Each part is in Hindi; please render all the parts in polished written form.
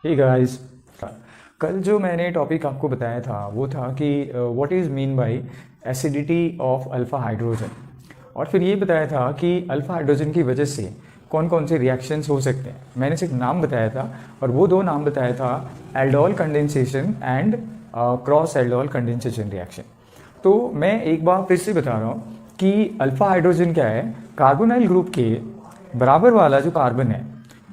हे गाइस, कल जो मैंने टॉपिक आपको बताया था वो था कि what is mean by acidity of alpha hydrogen. और फिर ये बताया था कि अल्फ़ा हाइड्रोजन की वजह से कौन कौन से रिएक्शंस हो सकते हैं। मैंने सिर्फ नाम बताया था और वो दो नाम बताया था, aldol condensation and cross aldol condensation reaction. तो मैं एक बार फिर से बता रहा हूँ कि अल्फ़ा हाइड्रोजन क्या है। कार्बोनाइल ग्रुप के बराबर वाला जो कार्बन है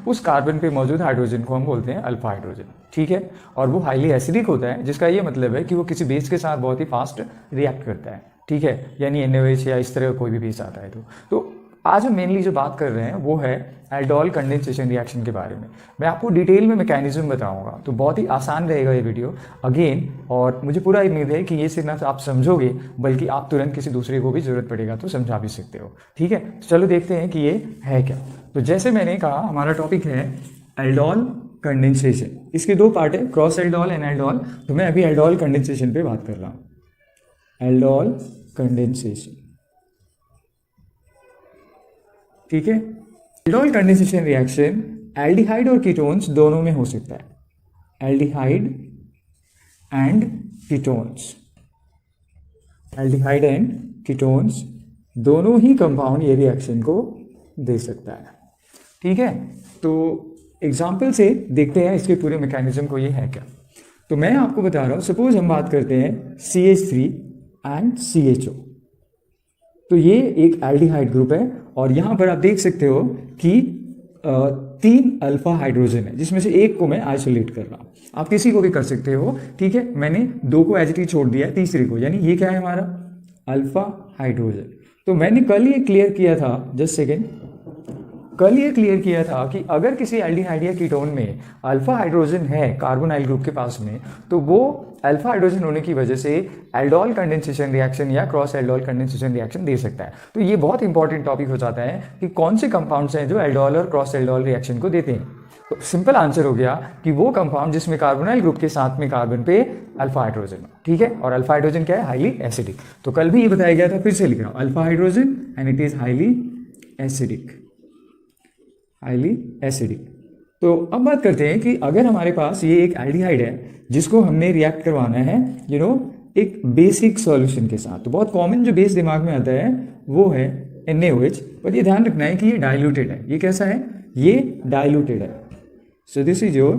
उस कार्बन पे मौजूद हाइड्रोजन को हम बोलते हैं अल्फा हाइड्रोजन, ठीक है। और वो हाईली एसिडिक होता है, जिसका ये मतलब है कि वो किसी बेस के साथ बहुत ही फास्ट रिएक्ट करता है, ठीक है। यानी NaOH या इस तरह का कोई भी बेस आता है तो आज हम मेनली जो बात कर रहे हैं वो है एल्डोल कंडेंसेशन रिएक्शन के बारे में। मैं आपको डिटेल में मैकेनिज्म बताऊंगा, तो बहुत ही आसान रहेगा ये वीडियो अगेन। और मुझे पूरा उम्मीद है कि ये सिर्फ ना आप समझोगे बल्कि आप तुरंत किसी दूसरे को भी ज़रूरत पड़ेगा तो समझा भी सकते हो, ठीक है। तो चलो देखते हैं कि ये है क्या। तो जैसे मैंने कहा, हमारा टॉपिक है एल्डोल कंडेंसेशन। इसके दो पार्ट है, क्रॉस एल्डोल एंड एल्डोल। तो मैं अभी एल्डोल कंडेंसेशन पे बात कर रहा हूँ। एल्डोल कंडेंसेशन, ठीक है। एल्डोल कंडेंसेशन रिएक्शन एल्डिहाइड और कीटोन्स दोनों में हो सकता है। Aldehyde and ketones, aldehyde and ketones दोनों ही कंपाउंड ये रिएक्शन को दे सकता है, ठीक है। तो एग्जाम्पल से देखते हैं इसके पूरे मैकेनिज्म को, ये है क्या। तो मैं आपको बता रहा हूँ, सपोज हम बात करते हैं CH3 एंड CHO। तो ये एक एल्डिहाइड ग्रुप है और यहाँ पर आप देख सकते हो कि 3 अल्फा हाइड्रोजन है, जिसमें से एक को मैं आइसोलेट कर रहा हूँ। आप किसी को भी कर सकते हो, ठीक है। मैंने 2 को एज इट इज छोड़ दिया है, तीसरे को, यानी ये क्या है हमारा अल्फा हाइड्रोजन। तो मैंने कल ये क्लियर किया था, जस्ट सेकेंड, कल ये क्लियर किया था कि अगर किसी एल्डिहाइड या कीटोन में अल्फा हाइड्रोजन है कार्बोनाइल ग्रुप के पास में, तो वो अल्फा हाइड्रोजन होने की वजह से एल्डोल कंडेंसेशन रिएक्शन या क्रॉस एल्डोल कंडेंसेशन रिएक्शन दे सकता है। तो ये बहुत इंपॉर्टेंट टॉपिक हो जाता है कि कौन से कंपाउंड्स हैं जो एल्डोल और क्रॉस एल्डोल रिएक्शन को देते हैं। तो सिंपल आंसर हो गया कि वो कंपाउंड जिसमें कार्बोनाइल ग्रुप के साथ में कार्बन पे अल्फा हाइड्रोजन हो, ठीक है। और अल्फा हाइड्रोजन क्या है, हाईली एसिडिक। तो कल भी ये बताया गया था, फिर से लिख रहा हूँ, alpha hydrogen and it is highly acidic, highly acidic. तो अब बात करते हैं कि अगर हमारे पास ये एक एल्डिहाइड है जिसको हमने रिएक्ट करवाना है एक बेसिक सॉल्यूशन के साथ। तो बहुत कॉमन जो बेस दिमाग में आता है वो है NaOH, पर ये ध्यान रखना है कि ये डाइल्यूटेड है। ये कैसा है, ये डाइल्यूटेड है। So this is your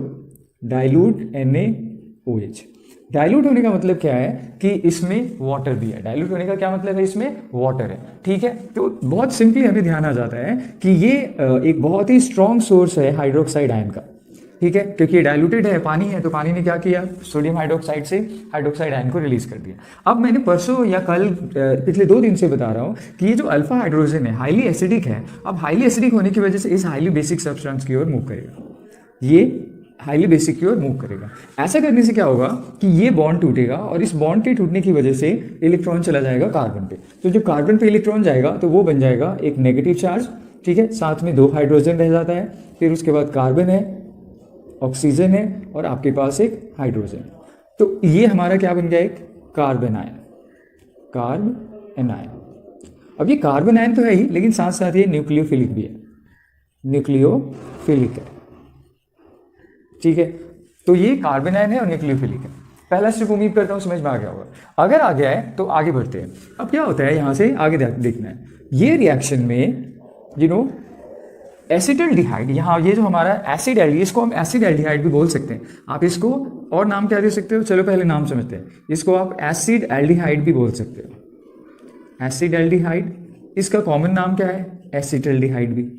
dilute NaOH। Dilute होने का मतलब क्या है कि इसमें वाटर भी है। डाइल्यूट होने का क्या मतलब है, इसमें वाटर है, ठीक है। तो बहुत सिंपली हमें ध्यान आ जाता है कि ये एक बहुत ही स्ट्रॉन्ग सोर्स है हाइड्रोक्साइड आयन का, ठीक है। क्योंकि ये डाइल्यूटेड है, पानी है, तो पानी ने क्या किया, सोडियम हाइड्रोक्साइड से हाइड्रोक्साइड आयन को रिलीज कर दिया। अब मैंने परसों या कल पिछले 2 दिन से बता रहा हूँ कि ये जो अल्फा हाइड्रोजन है हाईली एसिडिक है। अब हाईली एसिडिक होने की वजह से इस हाईली बेसिक सब्सटेंस की ओर मूव करेगा, ये हाईली बेसिक की ओर मूव करेगा। ऐसा करने से क्या होगा कि ये बॉन्ड टूटेगा और इस बॉन्ड के टूटने की वजह से इलेक्ट्रॉन चला जाएगा कार्बन पे। तो जब कार्बन पे इलेक्ट्रॉन जाएगा तो वो बन जाएगा एक नेगेटिव चार्ज, ठीक है। साथ में 2 हाइड्रोजन रह जाता है, फिर उसके बाद कार्बन है, ऑक्सीजन है और आपके पास एक हाइड्रोजन। तो ये हमारा क्या बन गया, एक कार्बन आयन, कार्बन आयन। अब ये कार्बन आयन तो है ही, लेकिन साथ साथ ये न्यूक्लियोफिलिक भी है, न्यूक्लियोफिलिक है, ठीक है। तो ये कार्बन आयन है और न्यूक्लियोफिलिक है। पहला स्टेप उम्मीद करता हूँ समझ में आ गया होगा। अगर आ गया है तो आगे बढ़ते हैं। अब क्या होता है, यहाँ से आगे देखना है। ये रिएक्शन में एसिटल्डिहाइड, यहाँ ये जो हमारा एसिड एल्डिहाइड, इसको हम एसिड एल्डिहाइड भी बोल सकते हैं। आप इसको और नाम क्या दे सकते हो, चलो पहले नाम समझते हैं। इसको आप एसिड एल्डिहाइड भी बोल सकते हो, एसिड एल्डिहाइड। इसका कॉमन नाम क्या है, एसिटल्डिहाइड भी,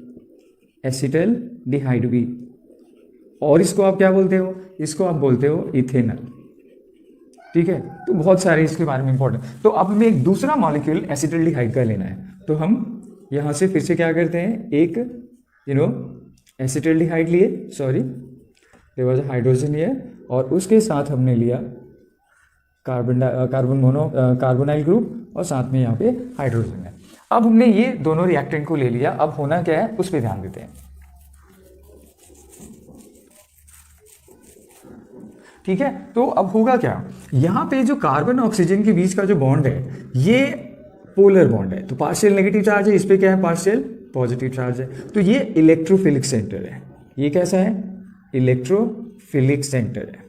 एसिटल्डिहाइड भी। और इसको आप क्या बोलते हो, इसको आप बोलते हो इथेनॉल, ठीक है। तो बहुत सारे इसके बारे में इंपॉर्टेंट। तो अब हमें एक दूसरा मॉलिक्यूल एसिटल्डिहाइड का लेना है, तो हम यहाँ से फिर से क्या करते हैं, एक एसिटल्डिहाइड लिए, sorry there was a hydrogen here, और उसके साथ हमने लिया कार्बोनाइल ग्रुप और साथ में यहाँ पे हाइड्रोजन है। अब हमने ये दोनों रिएक्टेंट को ले लिया। अब होना क्या है उस पर ध्यान देते हैं, ठीक है। तो अब होगा क्या, यहाँ पे जो कार्बन ऑक्सीजन के बीच का जो बॉन्ड है ये पोलर बॉन्ड है, तो पार्शियल नेगेटिव चार्ज है, इस पे क्या है, पार्शियल पॉजिटिव चार्ज है। तो ये इलेक्ट्रोफिलिक सेंटर है। ये कैसा है, इलेक्ट्रो इलेक्ट्रोफिलिक सेंटर है,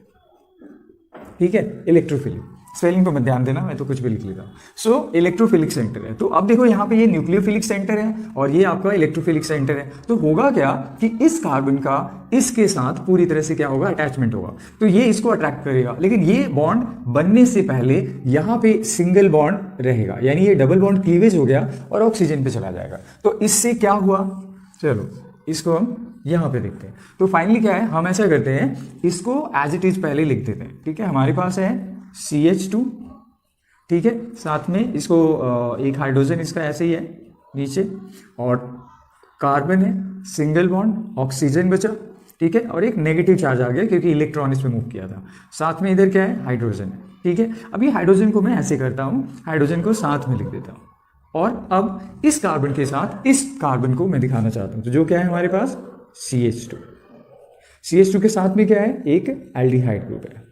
ठीक है, इलेक्ट्रोफिलिक, स्पेलिंग पे मत ध्यान देना, मैं तो कुछ भी लिख लेता हूँ। सो इलेक्ट्रोफिलिक सेंटर है। तो अब देखो यहाँ पे ये न्यूक्लियोफिलिक सेंटर है और ये आपका इलेक्ट्रोफिलिक सेंटर है। तो होगा क्या कि इस कार्बन का इसके साथ पूरी तरह से क्या होगा, अटैचमेंट होगा, तो ये इसको अट्रैक्ट करेगा। लेकिन ये बॉन्ड बनने से पहले यहाँ पे सिंगल बॉन्ड रहेगा, यानी ये डबल बॉन्ड क्लीवेज हो गया और ऑक्सीजन पे चला जाएगा। तो इससे क्या हुआ, चलो इसको हम यहाँ पे देखते हैं। तो फाइनली क्या है, हम ऐसा करते हैं, इसको एज इट इज पहले लिख देते हैं, ठीक है। हमारे पास है CH2, ठीक है, साथ में इसको एक हाइड्रोजन इसका ऐसे ही है नीचे, और कार्बन है, सिंगल बॉन्ड, ऑक्सीजन बचा, ठीक है, और एक नेगेटिव चार्ज आ गया क्योंकि इलेक्ट्रॉन इसमें मूव किया था। साथ में इधर क्या है, हाइड्रोजन है, ठीक है। अभी हाइड्रोजन को मैं ऐसे करता हूँ, हाइड्रोजन को साथ में लिख देता हूँ, और अब इस कार्बन के साथ इस कार्बन को मैं दिखाना चाहता हूँ। तो जो क्या है हमारे पास, CH2, CH2 के साथ में क्या है, एक एल्डिहाइड ग्रुप है।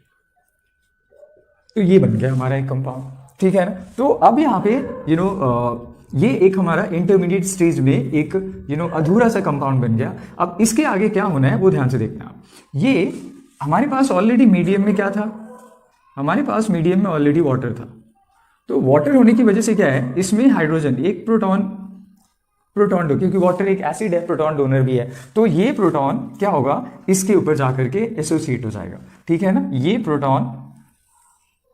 तो ये बन गया हमारा एक कंपाउंड, ठीक है ना। तो अब यहाँ पे ये एक हमारा इंटरमीडिएट स्टेज में एक अधूरा सा कंपाउंड बन गया। अब इसके आगे क्या होना है वो ध्यान से देखना। ये हमारे पास ऑलरेडी मीडियम में क्या था, हमारे पास मीडियम में ऑलरेडी वाटर था। तो वाटर होने की वजह से क्या है, इसमें हाइड्रोजन एक प्रोटॉन दो, क्योंकि वाटर एक एसिड है, प्रोटॉन डोनर भी है। तो ये प्रोटॉन क्या होगा, इसके ऊपर जाकर के एसोसिएट हो जाएगा, ठीक है ना। ये प्रोटॉन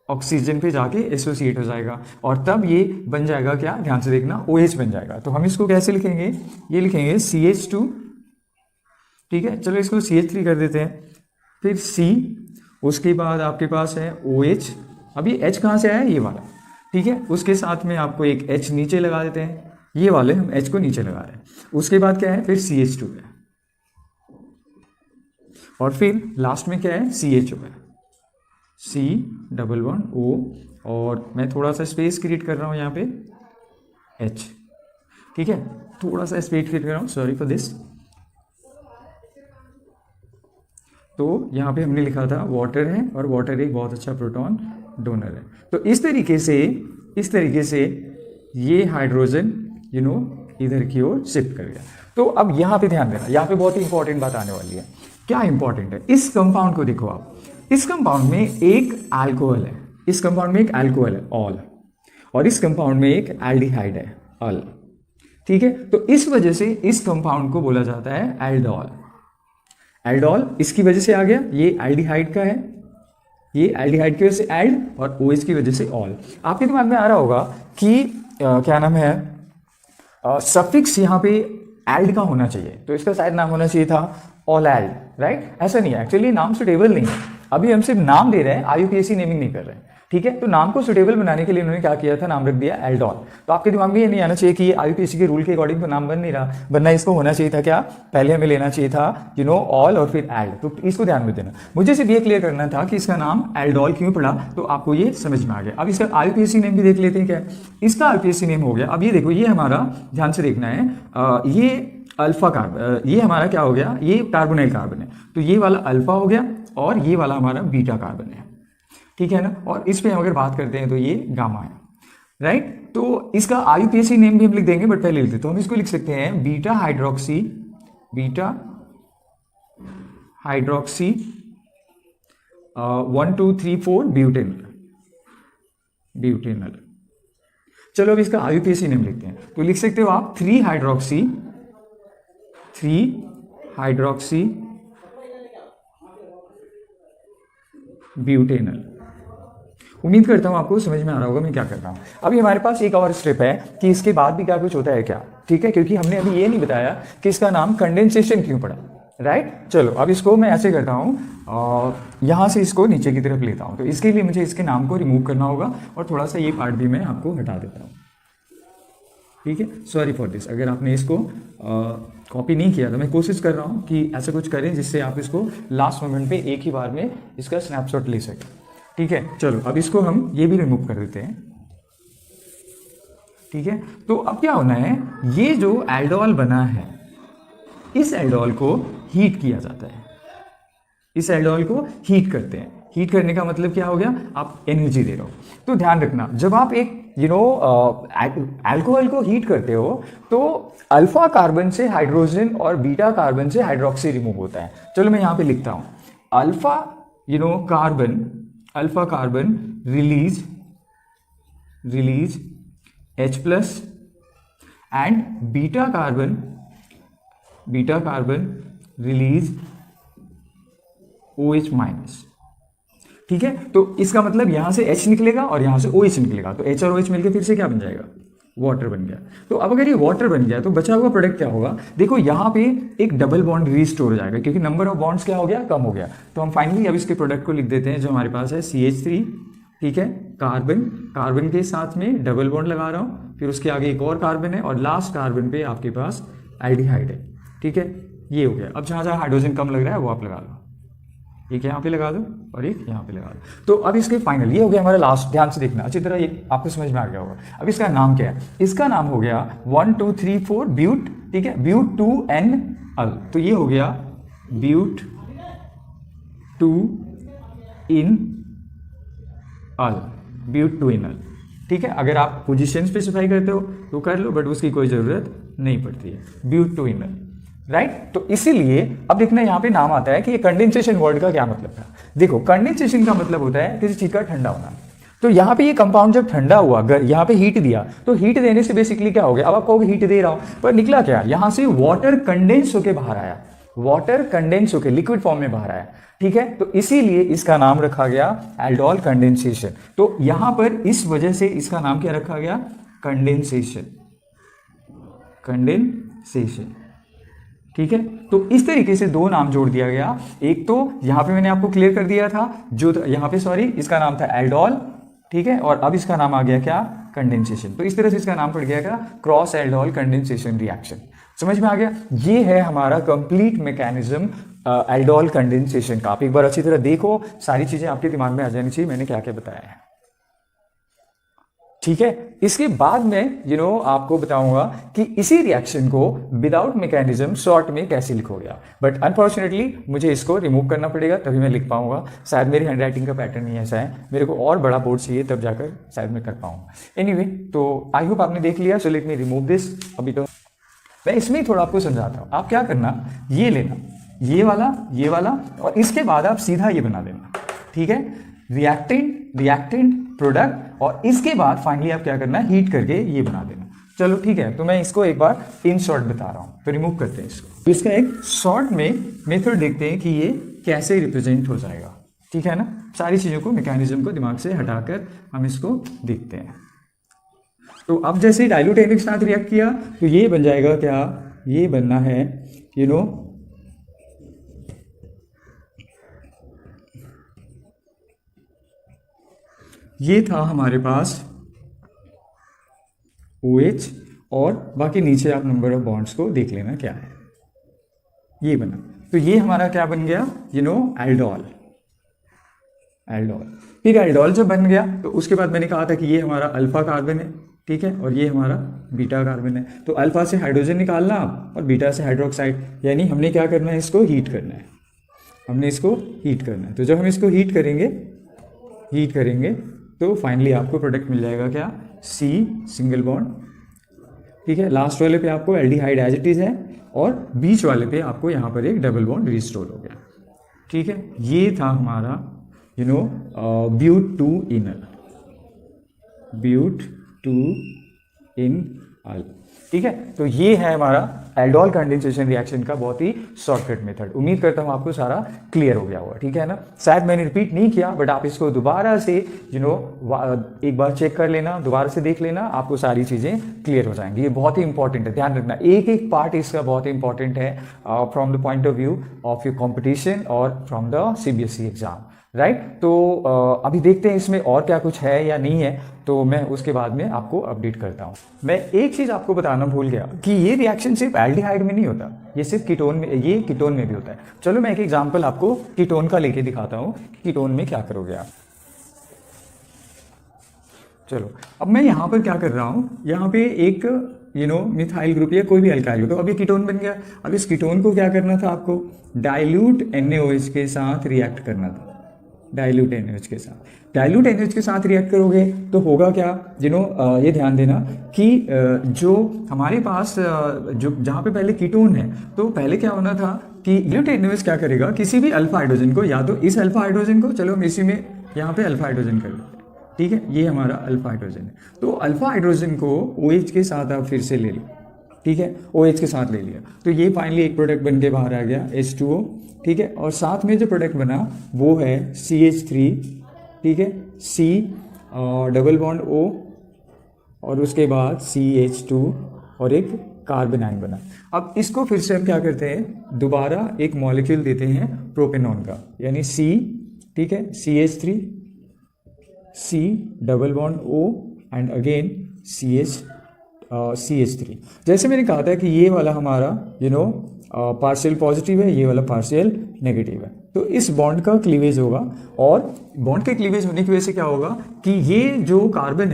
ऑक्सीजन पे जाके एसोसिएट हो जाएगा और तब ये बन जाएगा क्या, ध्यान से देखना, OH बन जाएगा। तो हम इसको कैसे लिखेंगे, ये लिखेंगे CH2, ठीक है। चलो इसको CH3 कर देते हैं, फिर C, उसके बाद आपके पास है OH। अभी H कहाँ से आया, ये वाला, ठीक है। उसके साथ में आपको एक H नीचे लगा देते हैं, ये वाले हम H को नीचे लगा रहे हैं। उसके बाद क्या है, फिर CH2 है, और फिर लास्ट में क्या है, CHO है, C डबल बॉन्ड O, और मैं थोड़ा सा स्पेस क्रिएट कर रहा हूँ यहाँ पे H, ठीक है, थोड़ा सा स्पेस क्रिएट कर रहा हूँ, सॉरी फॉर दिस। तो यहाँ पे हमने लिखा था वाटर है, और वाटर एक बहुत अच्छा प्रोटॉन डोनर है। तो इस तरीके से ये हाइड्रोजन इधर की ओर शिफ्ट कर गया। तो अब यहाँ पे ध्यान देना, यहाँ पे बहुत ही इंपॉर्टेंट बात आने वाली है। क्या इंपॉर्टेंट है, इस कंपाउंड को देखो आप, इस कंपाउंड में एक अल्कोहल है, इस कंपाउंड में एक अल्कोहल है ऑल, और इस कंपाउंड में एक एल्डिहाइड है अल, ठीक है। तो इस वजह से इस कंपाउंड को बोला जाता है एल्डोल। एल्डोल इसकी वजह से आ गया, ये एल्डिहाइड का है, ये एल्डिहाइड की वजह से एल्ड, और OH की वजह से ऑल। आपके दिमाग में आ रहा होगा कि क्या नाम है, सफिक्स यहाँ पे एल्ड का होना चाहिए, तो इसका शायद नाम होना चाहिए था ऑल एल्ड, राइट। ऐसा नहीं है, एक्चुअली नाम सुटेबल नहीं है। अभी हम सिर्फ नाम दे रहे हैं, IUPAC नेमिंग नहीं कर रहे हैं, ठीक है। तो नाम को सुटेबल बनाने के लिए उन्होंने क्या किया था, नाम रख दिया एल्डोल। तो आपके दिमाग में ये नहीं आना चाहिए कि ये IUPAC के रूल के अकॉर्डिंग तो नाम बन नहीं रहा, वरना इसको होना चाहिए था क्या, पहले हमें लेना चाहिए था ऑल और फिर एल्ड। तो इसको ध्यान में देना, मुझे सिर्फ ये क्लियर करना था कि इसका नाम एल्डोल क्यों पड़ा, तो आपको ये समझ में आ गया। अब इसका IUPAC नेम भी देख लेते हैं, क्या इसका IUPAC नेम हो गया। अब ये देखो, ये हमारा ध्यान से देखना है, ये अल्फा कार्बन, ये हमारा क्या हो गया, ये कार्बोनाइल कार्बन है, तो ये वाला अल्फा हो गया, और ये वाला हमारा बीटा कार्बन है, ठीक है ना। और इस पे हम अगर बात करते हैं तो ये गामा है, राइट। तो इसका IUPAC नेम भी हम लिख देंगे, बट पहले लिखते हैं। तो हम इसको लिख सकते हैं बीटा हाइड्रोक्सी 1 2 3 4 ब्यूटेनल। चलो अब इसका IUPAC नेम लिखते हैं। तो लिख सकते हो आप 3 हाइड्रोक्सी ब्यूटेनल। उम्मीद करता हूं आपको समझ में आ रहा होगा मैं क्या कर रहा हूं। अभी हमारे पास एक और स्टेप है कि इसके बाद भी क्या कुछ होता है क्या, ठीक है, क्योंकि हमने अभी ये नहीं बताया कि इसका नाम कंडेंसेशन क्यों पड़ा, राइट। चलो अब इसको मैं ऐसे करता हूँ, यहाँ से इसको नीचे की तरफ लेता हूँ। तो इसके लिए मुझे इसके नाम को रिमूव करना होगा, और थोड़ा सा ये पार्ट भी मैं आपको हटा देता हूँ, ठीक है। सॉरी फॉर दिस, अगर आपने इसको कॉपी नहीं किया तो मैं कोशिश कर रहा हूँ कि ऐसा कुछ करें जिससे आप इसको लास्ट मोमेंट पे एक ही बार में इसका स्नैपशॉट ले सकें, ठीक है। चलो अब इसको हम ये भी रिमूव कर देते हैं, ठीक है। तो अब क्या होना है, ये जो एल्डोल बना है, इस एल्डोल को हीट किया जाता है, इस एल्डोल को हीट करते हैं। हीट करने का मतलब क्या हो गया, आप एनर्जी दे रहे हो। तो ध्यान रखना, जब आप एक अल्कोहल को हीट करते हो तो अल्फा कार्बन से हाइड्रोजन और बीटा कार्बन से हाइड्रोक्सी रिमूव होता है। चलो मैं यहाँ पे लिखता हूँ, alpha carbon release H plus and beta carbon release OH minus. ठीक है, तो इसका मतलब यहां से H निकलेगा और यहां से OH निकलेगा, तो H और OH मिलकर फिर से क्या बन जाएगा, वाटर बन गया। तो अब अगर ये वाटर बन गया तो बचा हुआ प्रोडक्ट क्या होगा, देखो यहां पे एक डबल बॉन्ड रीस्टोर हो जाएगा क्योंकि नंबर ऑफ बॉन्ड्स क्या हो गया, कम हो गया। तो हम फाइनली अब इसके प्रोडक्ट को लिख देते हैं जो हमारे पास है CH3, ठीक है, कार्बन के साथ में डबल बॉन्ड लगा रहा हूं, फिर उसके आगे एक और कार्बन है और लास्ट कार्बन पे आपके पास एल्डिहाइड है। ठीक है, ये हो गया। अब जहां जहां हाइड्रोजन कम लग रहा है वो आप लगा लो, एक यहाँ पे लगा दो और एक यहाँ पे लगा दो। तो अब इसके फाइनल ये हो गया हमारा लास्ट, ध्यान से देखना अच्छी तरह, ये आपको समझ में आ गया होगा। अब इसका नाम क्या है, इसका नाम हो गया 1 2 3 4 ब्यूट, ठीक है, ब्यूट 2N अल। तो ये हो गया ब्यूट 2 अल, ब्यूट 2 अल। ठीक है, अगर आप पोजीशन स्पेसिफाई करते हो तो कर लो, बट उसकी कोई जरूरत नहीं पड़ती है, ब्यूट 2 अल, राइट। तो इसीलिए अब देखना यहाँ पे नाम आता है कि ये कंडेंसेशन वर्ड का क्या मतलब था। देखो कंडेंसेशन का मतलब होता है किसी चीज का ठंडा होना। तो यहाँ पे ये कंपाउंड जब ठंडा हुआ, यहाँ पे हीट दिया, तो हीट देने से बेसिकली क्या हो गया, अब आप कहोगे हीट दे रहा हूं, पर निकला क्या, यहां से वाटर कंडेंस होके बाहर आया, वाटर कंडेंस होके लिक्विड फॉर्म में बाहर आया। ठीक है, तो इसीलिए इसका नाम रखा गया एल्डोल कंडेंसेशन। तो यहां पर इस वजह से इसका नाम क्या रखा गया, कंडेंसेशन। ठीक है, तो इस तरीके से दो नाम जोड़ दिया गया। एक तो यहां पे मैंने आपको क्लियर कर दिया था, जो यहां पे सॉरी इसका नाम था एल्डोल, ठीक है, और अब इसका नाम आ गया क्या, कंडेंसेशन। तो इस तरह से इसका नाम पड़ गया क्या, क्रॉस एल्डोल कंडेंसेशन रिएक्शन। समझ में आ गया, ये है हमारा कंप्लीट मैकेनिज्म एल्डोल कंडेंसेशन का। आप एक बार अच्छी तरह देखो, सारी चीजें आपके दिमाग में आ जानी चाहिए मैंने क्या क्या बताया है। ठीक है, इसके बाद में आपको बताऊंगा कि इसी रिएक्शन को विदाउट मैकेनिज्म शॉर्ट में कैसे लिखोगे आप, बट अनफॉर्चुनेटली मुझे इसको रिमूव करना पड़ेगा तभी मैं लिख पाऊंगा। शायद मेरी हैंडराइटिंग का पैटर्न ही ऐसा है, मेरे को और बड़ा बोर्ड चाहिए तब जाकर शायद मैं कर पाऊंगा। एनीवे, तो आई होप आपने देख लिया, so let me remove this. अभी तो मैं इसमें थोड़ा आपको समझाता हूँ। आप क्या करना, ये लेना, ये वाला और इसके बाद आप सीधा ये बना देना। ठीक है, रिएक्टेंट प्रोडक्ट, और इसके बाद फाइनली आप क्या करना, हीट करके ये बना देना। चलो ठीक है, तो मैं इसको एक बार इन शॉर्ट बता रहा हूँ, तो रिमूव करते हैं इसको। तो इसका एक शॉर्ट में मेथड देखते हैं कि ये कैसे रिप्रेजेंट हो जाएगा। ठीक है ना, सारी चीज़ों को, मैकेनिज्म को दिमाग से हटाकर हम इसको देखते हैं। तो अब जैसे डाइल्यूट एनएच के साथ रिएक्ट किया तो ये बन जाएगा क्या, ये बनना है ये था हमारे पास OH, और बाकी नीचे आप नंबर ऑफ बॉन्ड्स को देख लेना क्या है, ये बना। तो ये हमारा क्या बन गया, एल्डोल। फिर एल्डोल जब बन गया तो उसके बाद मैंने कहा था कि ये हमारा अल्फा कार्बन है, ठीक है, और ये हमारा बीटा कार्बन है। तो अल्फा से हाइड्रोजन निकालना आप और बीटा से हाइड्रोक्साइड, यानी हमने क्या करना है, इसको हीट करना है, तो जब हम इसको हीट करेंगे तो फाइनली आपको प्रोडक्ट मिल जाएगा क्या, C सिंगल बॉन्ड। ठीक है, लास्ट वाले पे आपको एल्डिहाइड एज इट इज है और बीच वाले पे आपको यहाँ पर एक डबल बॉन्ड रिस्टोर हो गया। ठीक है, ये था हमारा ब्यूट 2 अल। ठीक है, तो ये है हमारा एल्डोल कंडेंसेशन रिएक्शन का बहुत ही शॉर्टकट मेथड। उम्मीद करता हूँ आपको सारा क्लियर हो गया होगा। ठीक है ना, शायद मैंने रिपीट नहीं किया, बट आप इसको दोबारा से एक बार चेक कर लेना, दोबारा से देख लेना, आपको सारी चीज़ें क्लियर हो जाएंगी। ये बहुत ही इंपॉर्टेंट है, ध्यान रखना, एक एक पार्ट इसका बहुत ही इंपॉर्टेंट है from the point of view of your competition और from the CBSE exam, right. तो अभी देखते हैं इसमें और क्या कुछ है या नहीं है, तो मैं उसके बाद में आपको अपडेट करता हूँ। मैं एक चीज़ आपको बताना भूल गया कि ये रिएक्शन सिर्फ एल्डिहाइड में नहीं होता, ये सिर्फ कीटोन में, ये कीटोन में भी होता है। चलो मैं एक एग्जांपल आपको कीटोन का लेके दिखाता हूँ कि कीटोन में क्या करोगे आप। चलो अब मैं यहाँ पर क्या कर रहा हूँ, यहाँ पे एक मिथाइल ग्रुप या कोई भी अल्काइल हो, तो अब ये कीटोन बन गया। अब इस कीटोन को क्या करना था आपको, डाइल्यूट NaOH के साथ रिएक्ट करना था। डाइल्यूट NaOH के साथ। डाइल्यूट NaOH के साथ रिएक्ट करोगे तो होगा क्या, ये ध्यान देना कि जो हमारे पास जो जहाँ पे पहले कीटोन है, तो पहले क्या होना था कि डाइल्यूट NaOH क्या करेगा, किसी भी अल्फा हाइड्रोजन को, या तो इस अल्फा हाइड्रोजन को, चलो हम इसी में यहाँ पे अल्फा हाइड्रोजन कर लेते हैं, ठीक है, ये हमारा अल्फा हाइड्रोजन है। तो अल्फा हाइड्रोजन को OH के साथ आप फिर से ले लो, ठीक है, OH के साथ ले लिया, तो ये फाइनली एक प्रोडक्ट बन के बाहर आ गया H2O, ठीक है, और साथ में जो प्रोडक्ट बना वो है CH3, ठीक है, C और डबल बॉन्ड O, और उसके बाद CH2 और एक कार्बन आयन बना। अब इसको फिर से हम क्या करते हैं, दोबारा एक मॉलिक्यूल देते हैं प्रोपेनॉन का, यानी C, ठीक है, CH3, C double bond O and again CH3। जैसे मैंने कहा था कि ये वाला हमारा पार्शियल पॉजिटिव है, ये वाला पार्शियल नेगेटिव है, तो इस बॉन्ड का क्लीवेज होगा, और बॉन्ड के क्लीवेज होने की वजह से क्या होगा कि ये जो कार्बन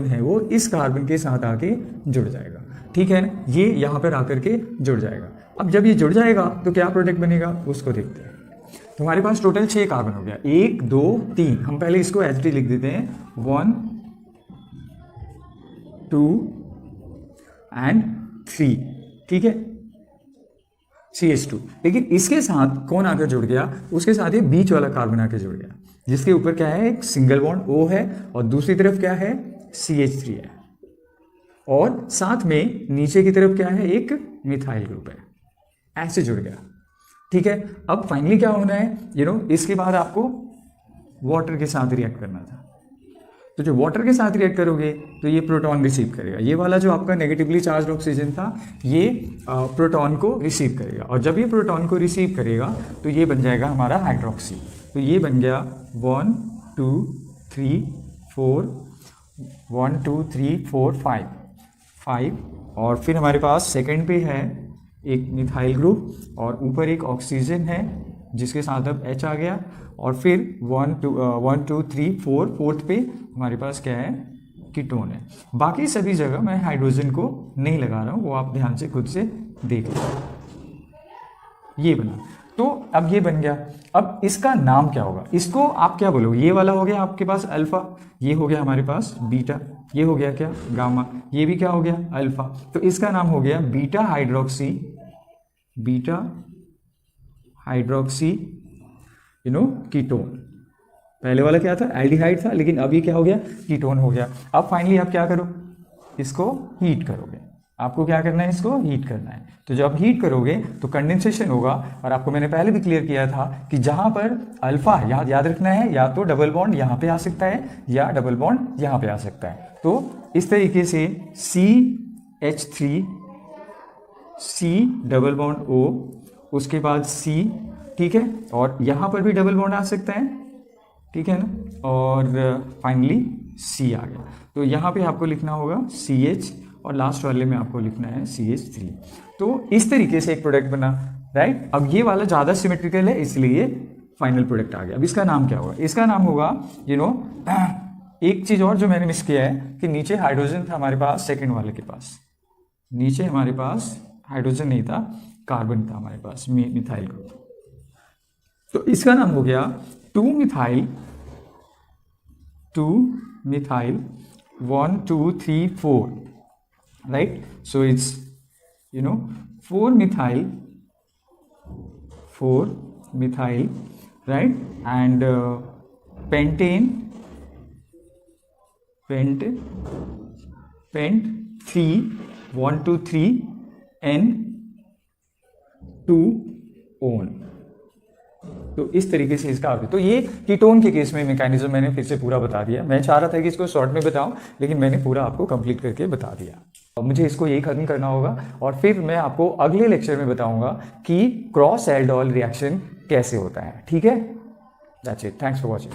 है वो इस कार्बन के साथ आके जुड़ जाएगा, ठीक है ना, ये यहाँ पर आकर के जुड़ जाएगा। अब जब ये जुड़ जाएगा तो क्या प्रोडक्ट बनेगा उसको देखते हैं। तो हमारे पास टोटल 6 कार्बन हो गया, 1 2 3, हम पहले इसको HD लिख देते हैं, 1 2 एंड 3, ठीक है, CH2। लेकिन इसके साथ कौन आकर जुड़ गया, उसके साथ ये बीच वाला कार्बन आकर जुड़ गया, जिसके ऊपर क्या है, एक सिंगल बॉन्ड O है, और दूसरी तरफ क्या है, CH3 है, और साथ में नीचे की तरफ क्या है, एक मिथाइल ग्रुप है, ऐसे जुड़ गया, ठीक है। अब फाइनली क्या होना है, इसके बाद आपको वाटर के साथ रिएक्ट करना था, तो जो वाटर के साथ रिएक्ट करोगे तो ये प्रोटॉन रिसीव करेगा, ये वाला जो आपका नेगेटिवली चार्ज ऑक्सीजन था ये प्रोटॉन को रिसीव करेगा, और जब ये प्रोटॉन को रिसीव करेगा तो ये बन जाएगा हमारा हाइड्रोक्सी। तो ये बन गया 1 2 3 4 1 2 3 4 5, और फिर हमारे पास सेकंड पे है एक मिथाइल ग्रुप, और ऊपर एक ऑक्सीजन है जिसके साथ अब H आ गया, और फिर 1 2 3 4 फोर्थ पे हमारे पास क्या है, कीटोन है। बाकी सभी जगह मैं हाइड्रोजन को नहीं लगा रहा हूँ, वो आप ध्यान से खुद से देख लो। ये बना, तो अब ये बन गया। अब इसका नाम क्या होगा, इसको आप क्या बोलोगे, ये वाला हो गया आपके पास अल्फा, ये हो गया हमारे पास बीटा, ये हो गया क्या गामा, ये भी क्या हो गया अल्फा, तो इसका नाम हो गया बीटा हाइड्रोक्सी कीटोन। पहले वाला क्या था, एल्डिहाइड था, लेकिन अभी क्या हो गया, कीटोन हो गया। अब फाइनली आप क्या करो, इसको हीट करोगे, आपको क्या करना है, इसको हीट करना है। तो जब हीट करोगे तो कंडेंसेशन होगा, और आपको मैंने पहले भी क्लियर किया था कि जहां पर अल्फा याद रखना है, या तो डबल बॉन्ड यहां पे आ सकता है या डबल बॉन्ड यहां पे आ सकता है। तो इस तरीके से CH3 C double bond O, उसके बाद C, ठीक है, और यहां पर भी डबल बॉन्ड आ सकता है, ठीक है ना, और फाइनली C आ गया। तो यहाँ पे आपको लिखना होगा CH, और लास्ट वाले में आपको लिखना है CH3। तो इस तरीके से एक प्रोडक्ट बना, राइट। अब ये वाला ज़्यादा सिमेट्रिकल है, इसलिए फाइनल प्रोडक्ट आ गया। अब इसका नाम क्या होगा, इसका नाम होगा एक चीज़ और जो मैंने मिस किया है कि नीचे हाइड्रोजन था हमारे पास, सेकेंड वाले के पास नीचे हमारे पास हाइड्रोजन नहीं था, कार्बन था हमारे पास, मिथाइल ग्रुप। तो इसका नाम हो गया 2 methyl 1 2 3 4, right? So it's 4 methyl, right? And pentane, pent 3 1 2 3 N 2 ON। तो इस तरीके से इसका आगे, तो ये कीटोन के केस में मैकेनिज्म मैंने फिर से पूरा बता दिया। मैं चाह रहा था कि इसको शॉर्ट में बताऊं, लेकिन मैंने पूरा आपको कंप्लीट करके बता दिया। अब मुझे इसको यही खत्म करना होगा, और फिर मैं आपको अगले लेक्चर में बताऊंगा कि क्रॉस एल्डोल रिएक्शन कैसे होता है। ठीक है, that's it, thanks for watching.